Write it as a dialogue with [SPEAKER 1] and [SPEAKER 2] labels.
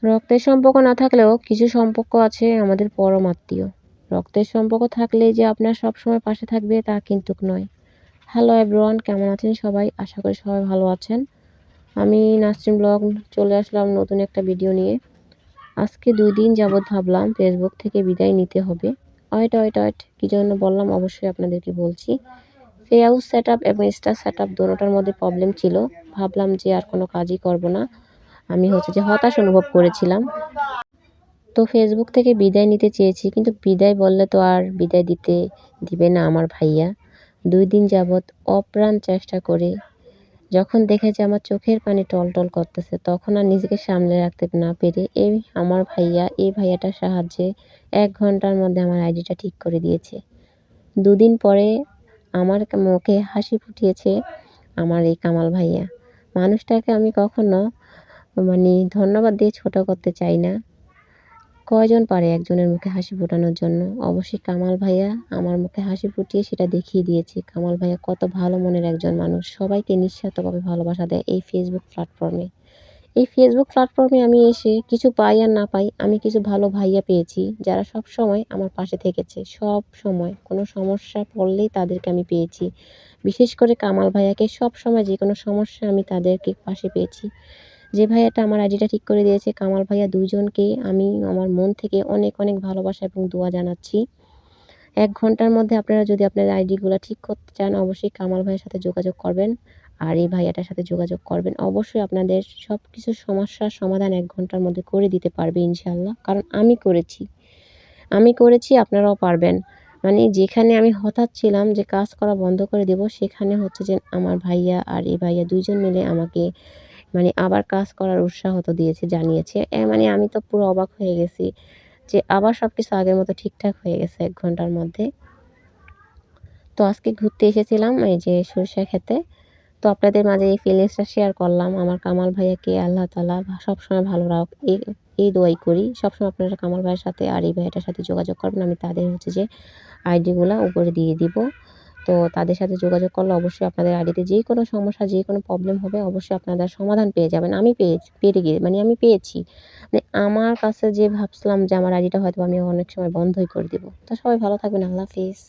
[SPEAKER 1] রক্তের সম্পর্ক না থাকলেও কিছু সম্পর্ক আছে আমাদের পরম আত্মীয়। রক্তের সম্পর্ক থাকলেই যে আপনার সবসময় পাশে থাকবে তা কিন্তু নয়। হ্যালো এভরিওয়ান, কেমন আছেন সবাই? আশা করি সবাই ভালো আছেন। আমি নাসরিন ব্লগ চলে আসলাম নতুন একটা ভিডিও নিয়ে। আজকে 2 দিন যাবৎ ভাবলাম ফেসবুক থেকে বিদায় নিতে হবে। ওয়েট কী জন্য বললাম অবশ্যই আপনাদেরকে বলছি। পেজ সেটআপ এবং স্টার সেটআপ দোনোটার মধ্যে প্রবলেম ছিল। ভাবলাম যে আর কোনো কাজই করব না। আমি যে হতাশ অনুভব করেছিলাম। তো ফেসবুক থেকে বিদায় নিতে চেয়েছি, কিন্তু বিদায় বললে তো আর বিদায় দিবে না আমার ভাইয়া। 2 দিন যাবৎ অপ্রাণ চেষ্টা করে যখন দেখেছে আমার চোখের পানি টলটল করতেছে, তখন আর নিজেকে সামলে রাখতে না পেরে এই ভাইয়াটার সাহায্যে 1 ঘন্টার মধ্যে আমার আইডিটা ঠিক করে দিয়েছে। 2 দিন পরে আমার মুখে হাসি ফুটিয়েছে আমার এই কামাল ভাইয়া। মানুষটাকে আমি কখনো ধন্যবাদ দিয়ে ছোট করতে চাই না। কয়জন পারে একজনের মুখে হাসি ফোটানোর জন্য? অবশ্যই কামাল ভাইয়া আমার মুখে হাসি ফুটিয়ে সেটা দেখিয়ে দিয়েছে। কামাল ভাইয়া কত ভালো মনের একজন মানুষ। সবাইকে নিঃস্বার্থভাবে ভালোবাসা দেয় এই ফেসবুক প্ল্যাটফর্মে। এই ফেসবুক প্ল্যাটফর্মে আমি এসে কিছু পাই আর না পাই, আমি কিছু ভালো ভাইয়া পেয়েছি যারা সবসময় আমার পাশে থেকেছে। সবসময় কোনো সমস্যা পড়লেই তাদেরকে আমি পেয়েছি। বিশেষ করে কামাল ভাইয়াকে সবসময় যেকোনো সমস্যায় আমি তাদেরকে পাশে পেয়েছি। যে ভাইয়াটা আমার আইডিটা ঠিক করে দিয়েছে, কামাল ভাইয়া, 2 জনকে আমি আমার মন থেকে অনেক ভালোবাসা এবং দোয়া জানাচ্ছি। 1 ঘন্টার মধ্যে আপনারা যদি আপনাদের আইডিগুলা ঠিক করতে চান, অবশ্যই কামাল ভাইয়ের সাথে যোগাযোগ করবেন। আর এই ভাইয়াটার সাথে যোগাযোগ করবেন। অবশ্যই আপনাদের সবকিছু সমস্যার সমাধান 1 ঘন্টার মধ্যে করে দিতে পারবে ইনশাআল্লাহ। কারণ আমি করেছি, আপনারাও পারবেন। যেখানে আমি হতাশ ছিলাম যে কাজ করা বন্ধ করে দেব, সেখানে যে আমার ভাইয়া আর এই ভাইয়া 2 জন মিলে আমাকে আবার কাজ করার উৎসাহ তো জানিয়েছে। আমি তো পুরো অবাক হয়ে গেছি যে আবার সবকিছু আগের মতো ঠিকঠাক হয়ে গেছে 1 ঘন্টার মধ্যে। তো আজকে ঘুরতে এসেছিলাম এই যে সরিষা ক্ষেতে। তো আপনাদের মাঝে এই ফিলিংসটা শেয়ার করলাম। আমার কামাল ভাইয়াকে আল্লাহ তাআলা সবসময় ভালো রাখুক, এই দোয়াই করি। সবসময় আপনারা কামাল ভাইয়ের সাথে আর এই ভাইয়াটার সাথে যোগাযোগ করবেন। আমি তাদের যে আইডিগুলা উপরে দিয়ে দিব। তো তাদের সাথে যোগাযোগ করলে অবশ্যই আপনাদের আইডিতে যেকোনো সমস্যা, যেকোনো প্রবলেম হবে, অবশ্যই আপনারা সমাধান পেয়ে যাবেন। আমি পেয়েছি। আমার কাছে যে ভাবছিলাম যে আমার আইডিটা হয়তো আমি অনেক সময় বন্ধই করে দিব। তো সবাই ভালো থাকবেন। আল্লাহ হাফেজ।